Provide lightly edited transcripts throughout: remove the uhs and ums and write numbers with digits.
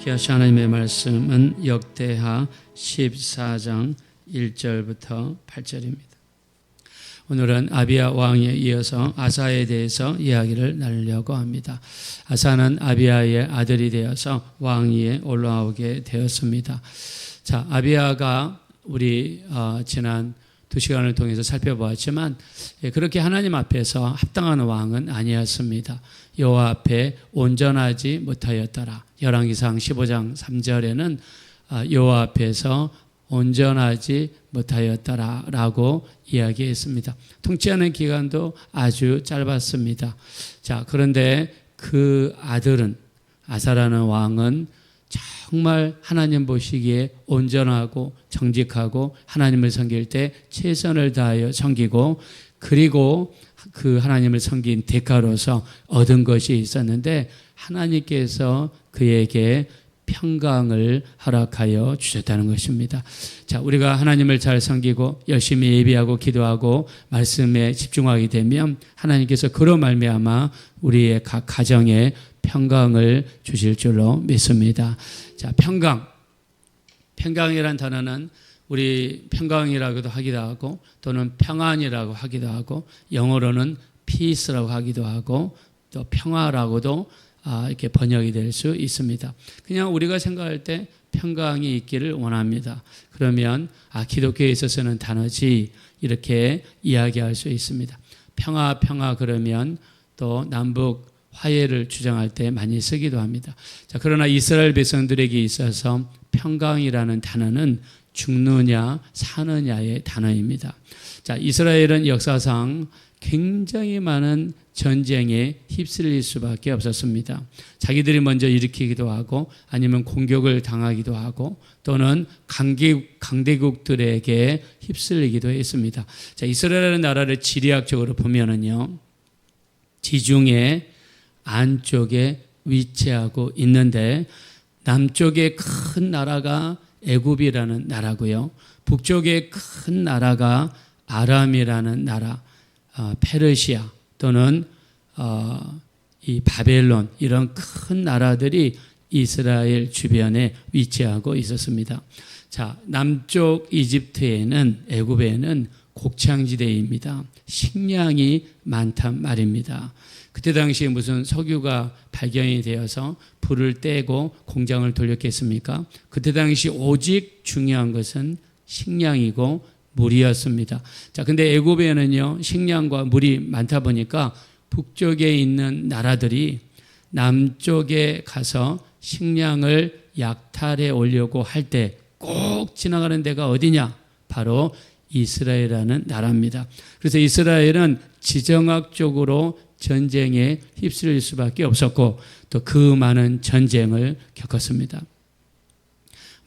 귀하신 하나님의 말씀은 역대하 14장 1절부터 8절입니다. 오늘은 아비야 왕에 이어서 아사에 대해서 이야기를 나누려고 합니다. 아사는 아비야의 아들이 되어서 왕위에 올라오게 되었습니다. 자, 아비야가 우리 지난 2시간을 통해서 살펴보았지만 그렇게 하나님 앞에서 합당한 왕은 아니었습니다. 여호와 앞에 온전하지 못하였더라. 열왕기상 15장 3절에는 여호와 앞에서 온전하지 못하였더라 라고 이야기했습니다. 통치하는 기간도 아주 짧았습니다. 자, 그런데 그 아들은, 아사라는 왕은 정말 하나님 보시기에 온전하고 정직하고 하나님을 섬길 때 최선을 다하여 섬기고, 그리고 그 하나님을 섬긴 대가로서 얻은 것이 있었는데 하나님께서 그에게 평강을 허락하여 주셨다는 것입니다. 자, 우리가 하나님을 잘 섬기고 열심히 예배하고 기도하고 말씀에 집중하게 되면 하나님께서 그로 말미암아 우리의 각 가정에 평강을 주실 줄로 믿습니다. 자, 평강이란 단어는 우리 평강이라고도 하기도 하고 또는 평안이라고 하기도 하고 영어로는 peace라고 하기도 하고 또 평화라고도 이렇게 번역이 될 수 있습니다. 그냥 우리가 생각할 때 평강이 있기를 원합니다. 그러면 기독교에 있어서는 단어지 이렇게 이야기할 수 있습니다. 평화 그러면 또 남북 화해를 주장할 때 많이 쓰기도 합니다. 자, 그러나 이스라엘 백성들에게 있어서 평강이라는 단어는 죽느냐 사느냐의 단어입니다. 자, 이스라엘은 역사상 굉장히 많은 전쟁에 휩쓸릴 수밖에 없었습니다. 자기들이 먼저 일으키기도 하고 아니면 공격을 당하기도 하고 또는 강대국들에게 휩쓸리기도 했습니다. 자, 이스라엘의 나라를 지리학적으로 보면은요, 지중해 안쪽에 위치하고 있는데 남쪽에 큰 나라가 애굽이라는 나라고요. 북쪽에 큰 나라가 아람이라는 나라, 페르시아 또는 이 바벨론, 이런 큰 나라들이 이스라엘 주변에 위치하고 있었습니다. 자, 남쪽 이집트에는, 애굽에는 곡창지대입니다. 식량이 많단 말입니다. 그때 당시에 무슨 석유가 발견이 되어서 불을 떼고 공장을 돌렸겠습니까? 그때 당시 오직 중요한 것은 식량이고 물이었습니다. 자, 근데 애굽에는요, 식량과 물이 많다 보니까 북쪽에 있는 나라들이 남쪽에 가서 식량을 약탈해 오려고 할 때 꼭 지나가는 데가 어디냐? 바로 이스라엘이라는 나라입니다. 그래서 이스라엘은 지정학적으로 전쟁에 휩쓸릴 수밖에 없었고 또 그 많은 전쟁을 겪었습니다.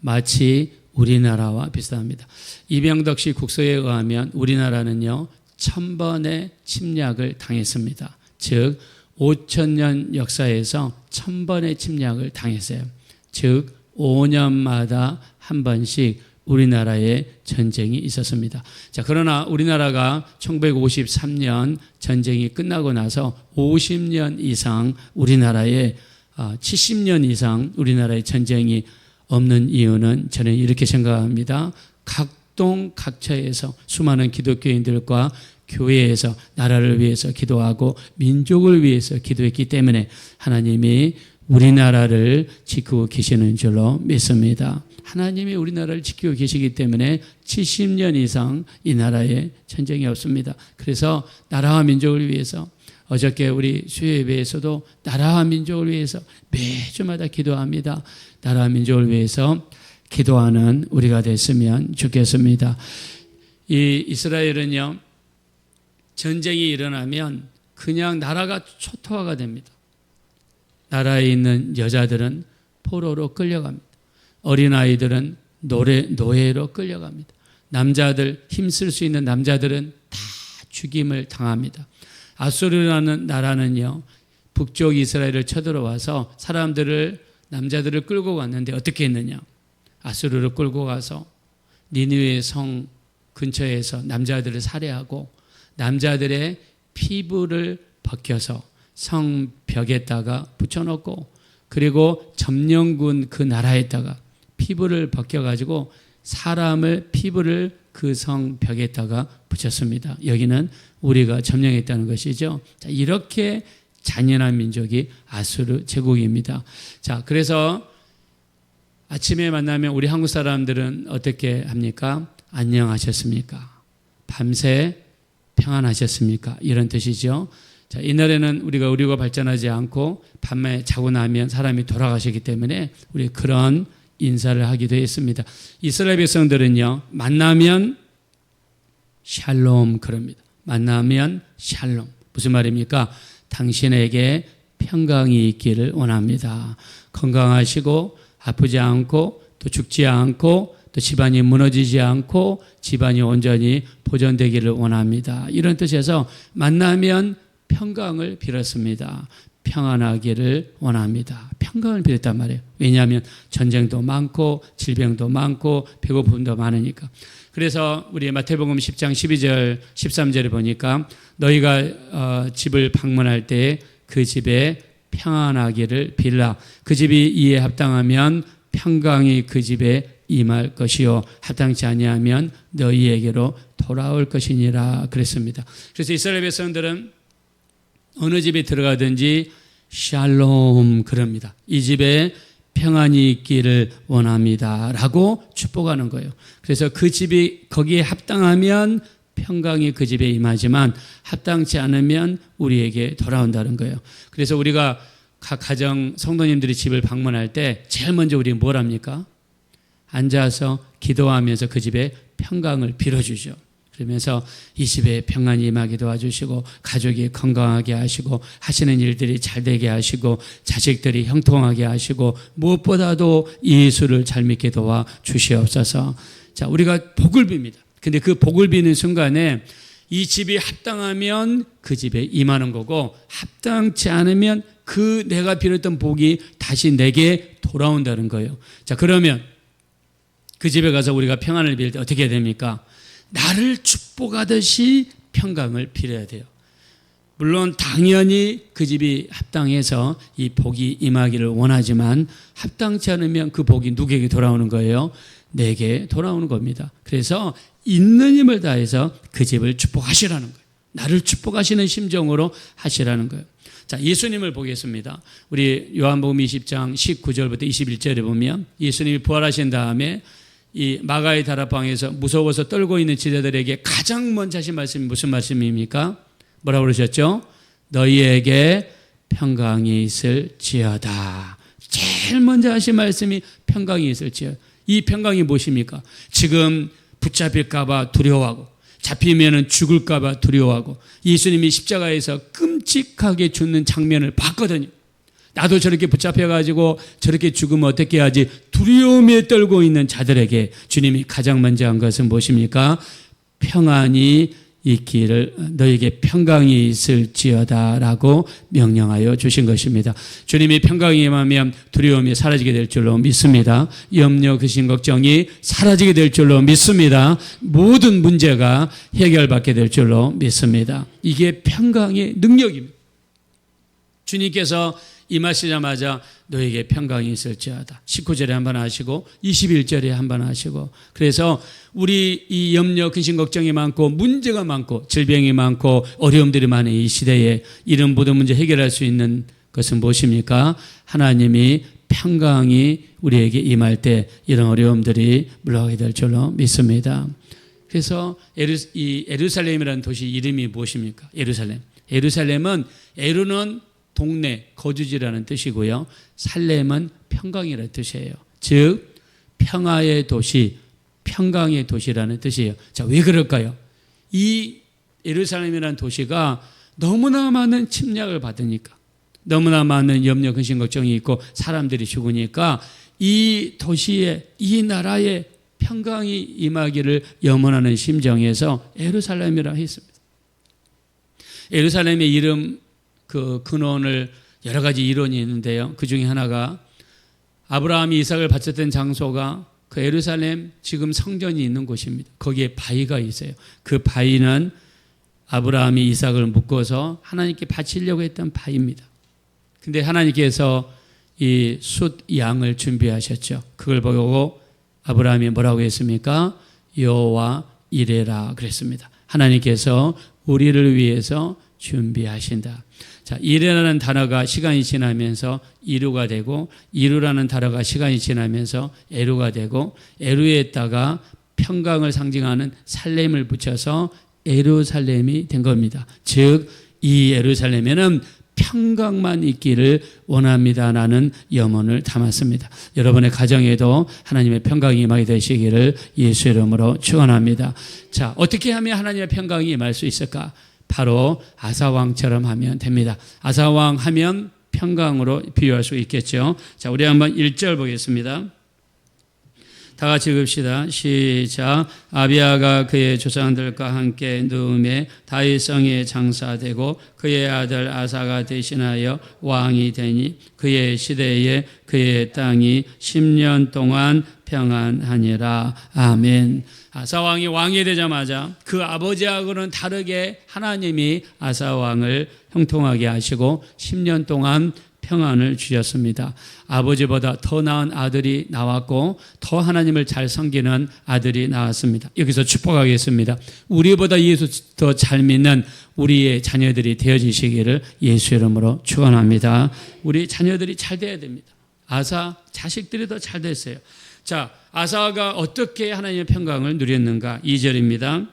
마치 우리나라와 비슷합니다. 이병덕 씨 국서에 의하면 우리나라는요 1000번의 침략을 당했습니다. 즉 5000년 역사에서 1000번의 침략을 당했어요. 즉 5년마다 한 번씩 우리나라에 전쟁이 있었습니다. 자, 그러나 우리나라가 1953년 전쟁이 끝나고 나서 50년 이상 우리나라에 70년 이상 우리나라에 전쟁이 없는 이유는 저는 이렇게 생각합니다. 각동 각처에서 수많은 기독교인들과 교회에서 나라를 위해서 기도하고 민족을 위해서 기도했기 때문에 하나님이 우리나라를 지키고 계시는 줄로 믿습니다. 하나님이 우리나라를 지키고 계시기 때문에 70년 이상 이 나라에 전쟁이 없습니다. 그래서 나라와 민족을 위해서 어저께 우리 수요예배에서도 나라와 민족을 위해서 매주마다 기도합니다. 나라와 민족을 위해서 기도하는 우리가 됐으면 좋겠습니다. 이 이스라엘은요, 전쟁이 일어나면 그냥 나라가 초토화가 됩니다. 나라에 있는 여자들은 포로로 끌려갑니다. 어린아이들은 노예로 끌려갑니다. 남자들, 힘쓸 수 있는 남자들은 다 죽임을 당합니다. 아수르라는 나라는요, 북쪽 이스라엘을 쳐들어와서 남자들을 끌고 갔는데 어떻게 했느냐? 아수르를 끌고 가서 니느웨 성 근처에서 남자들을 살해하고 남자들의 피부를 벗겨서 성벽에다가 붙여놓고 그리고 점령군 그 나라에다가 피부를 벗겨가지고 사람을 피부를 그 성 벽에다가 붙였습니다. 여기는 우리가 점령했다는 것이죠. 자, 이렇게 잔인한 민족이 아수르 제국입니다. 자, 그래서 아침에 만나면 우리 한국 사람들은 어떻게 합니까? 안녕하셨습니까? 밤새 평안하셨습니까? 이런 뜻이죠. 자, 이날에는 우리가 의료가 발전하지 않고 밤에 자고 나면 사람이 돌아가시기 때문에 우리 그런 인사를 하기도 했습니다. 이스라엘 백성들은요, 만나면 샬롬 그럽니다. 만나면 샬롬. 무슨 말입니까? 당신에게 평강이 있기를 원합니다. 건강하시고 아프지 않고 또 죽지 않고 또 집안이 무너지지 않고 집안이 온전히 보존되기를 원합니다. 이런 뜻에서 만나면 평강을 빌었습니다. 평안하기를 원합니다. 평강을 빌었단 말이에요. 왜냐하면 전쟁도 많고 질병도 많고 배고픔도 많으니까. 그래서 우리 마태복음 10장 12절 13절에 보니까 너희가 집을 방문할 때 그 집에 평안하기를 빌라. 그 집이 이에 합당하면 평강이 그 집에 임할 것이요 합당치 아니하면 너희에게로 돌아올 것이니라 그랬습니다. 그래서 이스라엘 백성들은 어느 집에 들어가든지 샬롬 그럽니다. 이 집에 평안이 있기를 원합니다 라고 축복하는 거예요. 그래서 그 집이 거기에 합당하면 평강이 그 집에 임하지만 합당치 않으면 우리에게 돌아온다는 거예요. 그래서 우리가 각 가정 성도님들이 집을 방문할 때 제일 먼저 우리 뭘 합니까? 앉아서 기도하면서 그 집에 평강을 빌어주죠. 그러면서 이 집에 평안이 임하게 도와주시고 가족이 건강하게 하시고 하시는 일들이 잘 되게 하시고 자식들이 형통하게 하시고 무엇보다도 예수를 잘 믿게 도와주시옵소서. 자, 우리가 복을 빕니다. 근데 그 복을 비는 순간에 이 집이 합당하면 그 집에 임하는 거고 합당치 않으면 그 내가 빌었던 복이 다시 내게 돌아온다는 거예요. 자, 그러면 그 집에 가서 우리가 평안을 빌 때 어떻게 해야 됩니까? 나를 축복하듯이 평강을 빌어야 돼요. 물론 당연히 그 집이 합당해서 이 복이 임하기를 원하지만 합당치 않으면 그 복이 누구에게 돌아오는 거예요? 내게 돌아오는 겁니다. 그래서 있는 힘을 다해서 그 집을 축복하시라는 거예요. 나를 축복하시는 심정으로 하시라는 거예요. 자, 예수님을 보겠습니다. 우리 요한복음 20장 19절부터 21절에 보면 예수님이 부활하신 다음에 이 마가의 다락방에서 무서워서 떨고 있는 제자들에게 가장 먼저 하신 말씀이 무슨 말씀입니까? 뭐라고 그러셨죠? 너희에게 평강이 있을지어다. 제일 먼저 하신 말씀이 평강이 있을지어다. 이 평강이 무엇입니까? 지금 붙잡힐까 봐 두려워하고 잡히면 죽을까 봐 두려워하고 예수님이 십자가에서 끔찍하게 죽는 장면을 봤거든요. 나도 저렇게 붙잡혀가지고 저렇게 죽으면 어떻게 하지? 두려움에 떨고 있는 자들에게 주님이 가장 먼저 한 것은 무엇입니까? 평안이 있기를 너에게 평강이 있을지어다 라고 명령하여 주신 것입니다. 주님이 평강이 임하면 두려움이 사라지게 될 줄로 믿습니다. 염려, 근심, 걱정이 사라지게 될 줄로 믿습니다. 모든 문제가 해결받게 될 줄로 믿습니다. 이게 평강의 능력입니다. 주님께서 임하시자마자 너에게 평강이 있을지어다. 19절에 한번 하시고 21절에 한번 하시고 그래서 우리 이 염려, 근심, 걱정이 많고 문제가 많고 질병이 많고 어려움들이 많은 이 시대에 이런 모든 문제 해결할 수 있는 것은 무엇입니까? 하나님이 평강이 우리에게 임할 때 이런 어려움들이 물러가게 될 줄로 믿습니다. 그래서 이 예루살렘이라는 도시 이름이 무엇입니까? 예루살렘. 예루살렘은 에루는 동네, 거주지라는 뜻이고요. 살렘은 평강이라는 뜻이에요. 즉 평화의 도시, 평강의 도시라는 뜻이에요. 자, 왜 그럴까요? 이 예루살렘이라는 도시가 너무나 많은 침략을 받으니까 너무나 많은 염려, 근심, 걱정이 있고 사람들이 죽으니까 이 도시에 이 나라에 평강이 임하기를 염원하는 심정에서 예루살렘이라 했습니다. 예루살렘의 이름 그 근원을 여러 가지 이론이 있는데요. 그 중에 하나가 아브라함이 이삭을 바쳤던 장소가 그 예루살렘 지금 성전이 있는 곳입니다. 거기에 바위가 있어요. 그 바위는 아브라함이 이삭을 묶어서 하나님께 바치려고 했던 바위입니다. 근데 하나님께서 이 숫 양을 준비하셨죠. 그걸 보고 아브라함이 뭐라고 했습니까? 여호와 이레라 그랬습니다. 하나님께서 우리를 위해서 준비하신다. 자, 이레라는 단어가 시간이 지나면서 이루가 되고, 이루라는 단어가 시간이 지나면서 에루가 되고, 에루에다가 평강을 상징하는 살렘을 붙여서 예루살렘이 된 겁니다. 즉, 이 예루살렘에는 평강만 있기를 원합니다라는 염원을 담았습니다. 여러분의 가정에도 하나님의 평강이 임하게 되시기를 예수 이름으로 축원합니다. 자, 어떻게 하면 하나님의 평강이 임할 수 있을까? 바로 아사왕처럼 하면 됩니다. 아사왕 하면 평강으로 비유할 수 있겠죠. 자, 우리 한번 1절 보겠습니다. 다 같이 읽읍시다. 시작. 아비야가 그의 조상들과 함께 누움에 다윗성에 장사되고 그의 아들 아사가 대신하여 왕이 되니 그의 시대에 그의 땅이 10년 동안 평안하니라. 아멘. 아사왕이 왕이 되자마자 그 아버지하고는 다르게 하나님이 아사왕을 형통하게 하시고 10년 동안 평안을 주셨습니다. 아버지보다 더 나은 아들이 나왔고 더 하나님을 잘 섬기는 아들이 나왔습니다. 여기서 축복하겠습니다. 우리보다 예수 더 잘 믿는 우리의 자녀들이 되어지시기를 예수 이름으로 축원합니다. 우리 자녀들이 잘 돼야 됩니다. 아사 자식들이 더 잘 됐어요. 자, 아사가 어떻게 하나님의 평강을 누렸는가? 2절입니다.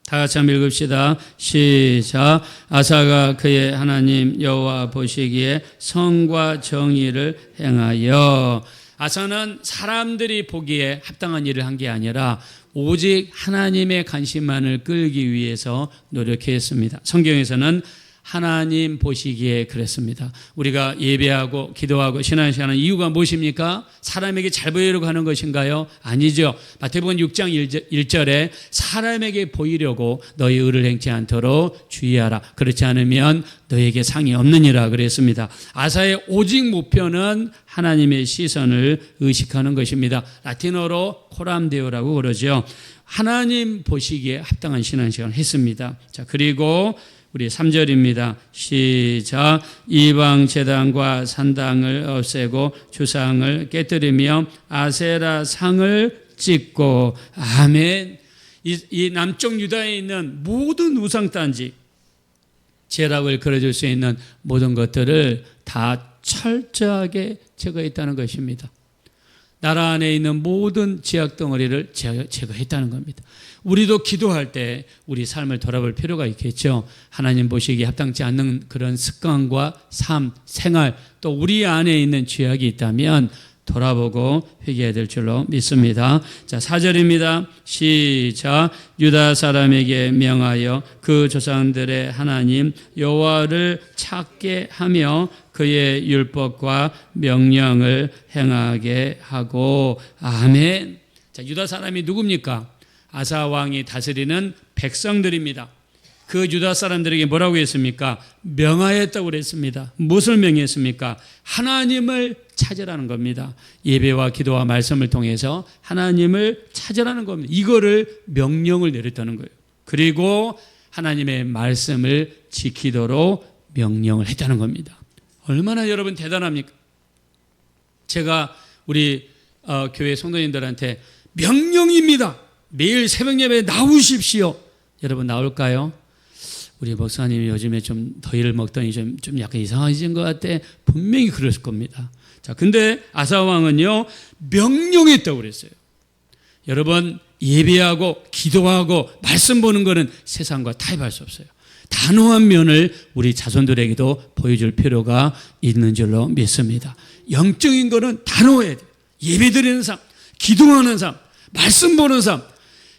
다 같이 한번 읽읍시다. 시작. 아사가 그의 하나님 여호와 보시기에 선과 정의를 행하여. 아사는 사람들이 보기에 합당한 일을 한 게 아니라 오직 하나님의 관심만을 끌기 위해서 노력했습니다. 성경에서는 하나님 보시기에 그랬습니다. 우리가 예배하고 기도하고 신앙생활하는 이유가 무엇입니까? 사람에게 잘 보이려고 하는 것인가요? 아니죠. 마태복음 6장 1절에 사람에게 보이려고 너희 의를 행치 않도록 주의하라. 그렇지 않으면 너에게 상이 없느니라 그랬습니다. 아사의 오직 목표는 하나님의 시선을 의식하는 것입니다. 라틴어로 코람데오라고 그러죠. 하나님 보시기에 합당한 신앙생활을 했습니다. 자, 그리고 우리 3절입니다. 시작. 이방 제단과 산당을 없애고 주상을 깨뜨리며 아세라 상을 찍고. 아멘. 이 남쪽 유다에 있는 모든 우상단지, 제락을 그려줄 수 있는 모든 것들을 다 철저하게 제거했다는 것입니다. 나라 안에 있는 모든 지약 덩어리를 제거했다는 겁니다. 우리도 기도할 때 우리 삶을 돌아볼 필요가 있겠죠. 하나님 보시기에 합당치 않는 그런 습관과 삶, 생활, 또 우리 안에 있는 죄악이 있다면 돌아보고 회개해야 될 줄로 믿습니다. 자, 4절입니다. 시작. 유다 사람에게 명하여 그 조상들의 하나님 여호와를 찾게 하며 그의 율법과 명령을 행하게 하고. 아멘. 자, 유다 사람이 누굽니까? 아사 왕이 다스리는 백성들입니다. 그 유다 사람들에게 뭐라고 했습니까? 명하였다고 그랬습니다. 무엇을 명했습니까? 하나님을 찾으라는 겁니다. 예배와 기도와 말씀을 통해서 하나님을 찾으라는 겁니다. 이거를 명령을 내렸다는 거예요. 그리고 하나님의 말씀을 지키도록 명령을 했다는 겁니다. 얼마나 여러분 대단합니까? 제가 우리 교회 성도님들한테 명령입니다. 매일 새벽 예배에 나오십시오. 여러분 나올까요? 우리 목사님이 요즘에 좀 더위를 먹더니 좀 약간 이상해진 것 같아. 분명히 그랬을 겁니다. 자, 근데 아사 왕은요, 명령했다고 그랬어요. 여러분, 예배하고 기도하고 말씀 보는 거는 세상과 타협할 수 없어요. 단호한 면을 우리 자손들에게도 보여줄 필요가 있는 줄로 믿습니다. 영적인 거는 단호해야 돼요. 예배 드리는 삶, 기도하는 삶, 말씀 보는 삶,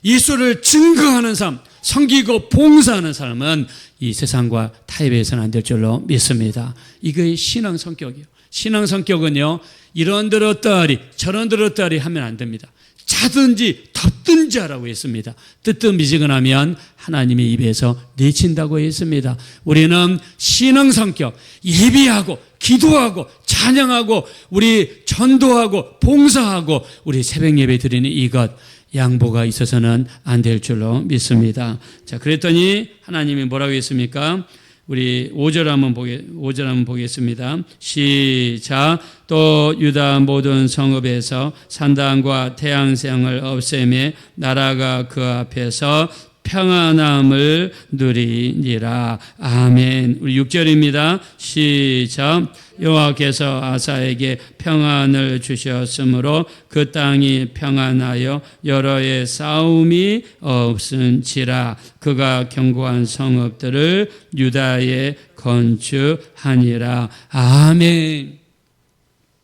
예수를 증거하는 삶, 섬기고 봉사하는 삶은 이 세상과 타협해서는 안 될 줄로 믿습니다. 이게 신앙 성격이에요. 신앙 성격은요, 이런 들었다리 저런 들었다리 하면 안 됩니다. 자든지 덮든지 하라고 했습니다. 뜨뜻미지근하면 하나님의 입에서 내친다고 했습니다. 우리는 신앙 성격, 예비하고 기도하고 찬양하고 우리 전도하고 봉사하고 우리 새벽 예배 드리는 이것, 양보가 있어서는 안 될 줄로 믿습니다. 자, 그랬더니 하나님이 뭐라고 했습니까? 우리 5절 한번 보겠습니다. 시작. 또 유다 모든 성읍에서 산당과 태양생을 없애매 나라가 그 앞에서 평안함을 누리니라. 아멘. 우리 6절입니다. 시작. 여호와께서 아사에게 평안을 주셨으므로 그 땅이 평안하여 여러 해 싸움이 없은지라. 그가 견고한 성읍들을 유다에 건축하니라. 아멘.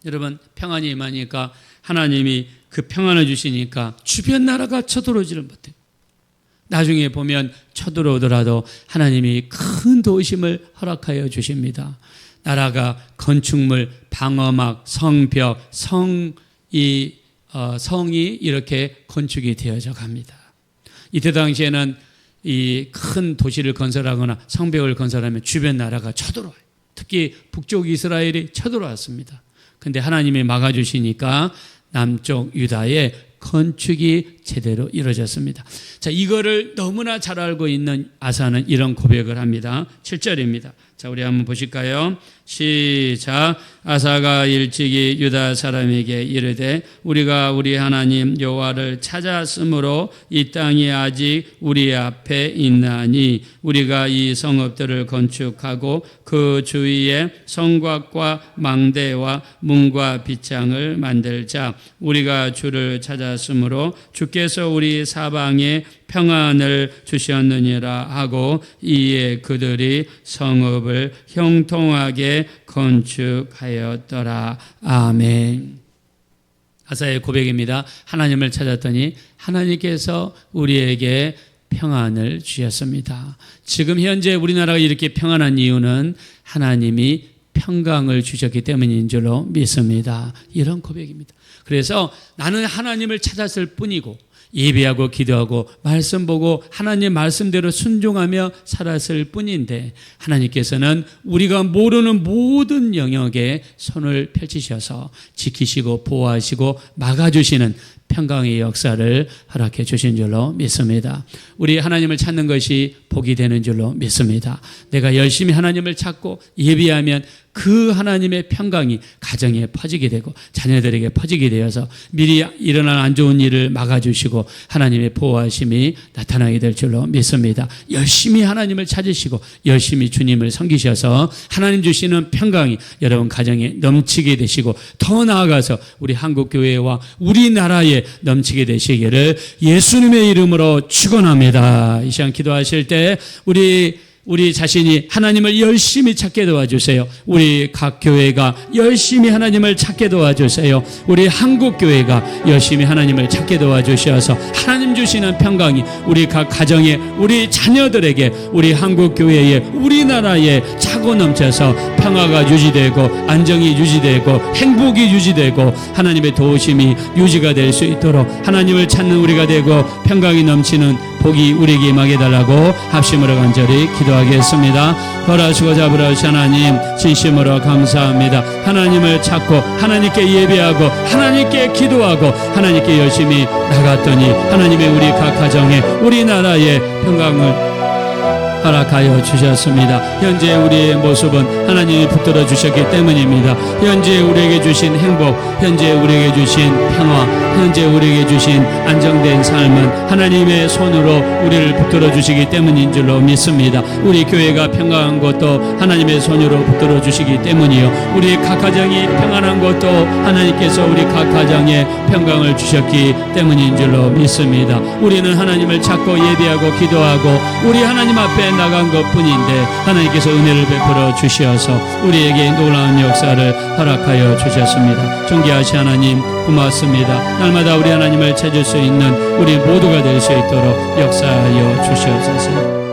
여러분, 평안이 임하니까 하나님이 그 평안을 주시니까 주변 나라가 쳐들어오지를 못해요. 나중에 보면 쳐들어오더라도 하나님이 큰 도심을 허락하여 주십니다. 나라가 건축물, 방어막, 성벽, 성이 이렇게 건축이 되어져 갑니다. 이때 당시에는 이 큰 도시를 건설하거나 성벽을 건설하면 주변 나라가 쳐들어와요. 특히 북쪽 이스라엘이 쳐들어왔습니다. 근데 하나님이 막아주시니까 남쪽 유다에 건축이 제대로 이루어졌습니다. 자, 이거를 너무나 잘 알고 있는 아사는 이런 고백을 합니다. 7절입니다. 자, 우리 한번 보실까요? 시작. 아사가 일찍이 유다 사람에게 이르되 우리가 우리 하나님 여호와를 찾았으므로 이 땅이 아직 우리 앞에 있나니 우리가 이 성읍들을 건축하고 그 주위에 성곽과 망대와 문과 빗장을 만들자. 우리가 주를 찾았으므로 주께서 우리 사방에 평안을 주셨느니라 하고 이에 그들이 성읍을 형통하게 건축하였더라. 아멘. 아사의 고백입니다. 하나님을 찾았더니 하나님께서 우리에게 평안을 주셨습니다. 지금 현재 우리나라가 이렇게 평안한 이유는 하나님이 평강을 주셨기 때문인 줄로 믿습니다. 이런 고백입니다. 그래서 나는 하나님을 찾았을 뿐이고 예배하고 기도하고 말씀 보고 하나님 말씀대로 순종하며 살았을 뿐인데 하나님께서는 우리가 모르는 모든 영역에 손을 펼치셔서 지키시고 보호하시고 막아주시는 평강의 역사를 허락해 주신 줄로 믿습니다. 우리 하나님을 찾는 것이 복이 되는 줄로 믿습니다. 내가 열심히 하나님을 찾고 예비하면 그 하나님의 평강이 가정에 퍼지게 되고 자녀들에게 퍼지게 되어서 미리 일어난 안 좋은 일을 막아주시고 하나님의 보호하심이 나타나게 될 줄로 믿습니다. 열심히 하나님을 찾으시고 열심히 주님을 섬기셔서 하나님 주시는 평강이 여러분 가정에 넘치게 되시고 더 나아가서 우리 한국교회와 우리나라에 넘치게 되시기를 예수님의 이름으로 축원합니다. 이 시간 기도하실 때 우리 자신이 하나님을 열심히 찾게 도와주세요. 우리 각 교회가 열심히 하나님을 찾게 도와주세요. 우리 한국교회가 열심히 하나님을 찾게 도와주셔서 하나님 주시는 평강이 우리 각 가정에 우리 자녀들에게 우리 한국교회에 우리나라에 차고 넘쳐서 평화가 유지되고 안정이 유지되고 행복이 유지되고 하나님의 도우심이 유지가 될 수 있도록 하나님을 찾는 우리가 되고 평강이 넘치는 복이 우리에게 임하게 달라고 합심으로 간절히 기도하겠습니다. 벌하시고 잡으라시 하나님 진심으로 감사합니다. 하나님을 찾고 하나님께 예배하고 하나님께 기도하고 하나님께 열심히 나갔더니 하나님의 우리 각 가정에 우리나라의 평강을 허락하여 주셨습니다. 현재 우리의 모습은 하나님이 붙들어 주셨기 때문입니다. 현재 우리에게 주신 행복, 현재 우리에게 주신 평화, 현재 우리에게 주신 안정된 삶은 하나님의 손으로 우리를 붙들어 주시기 때문인 줄로 믿습니다. 우리 교회가 평강한 것도 하나님의 손으로 붙들어 주시기 때문이요. 우리 각 가정이 평안한 것도 하나님께서 우리 각 가정에 평강을 주셨기 때문인 줄로 믿습니다. 우리는 하나님을 찾고 예배하고 기도하고 우리 하나님 앞에 나간 것뿐인데 하나님께서 은혜를 베풀어 주시어서 우리에게 놀라운 역사를 허락하여 주셨습니다. 존귀하신 하나님 고맙습니다. 날마다 우리 하나님을 찾을 수 있는 우리 모두가 될 수 있도록 역사하여 주시옵소서.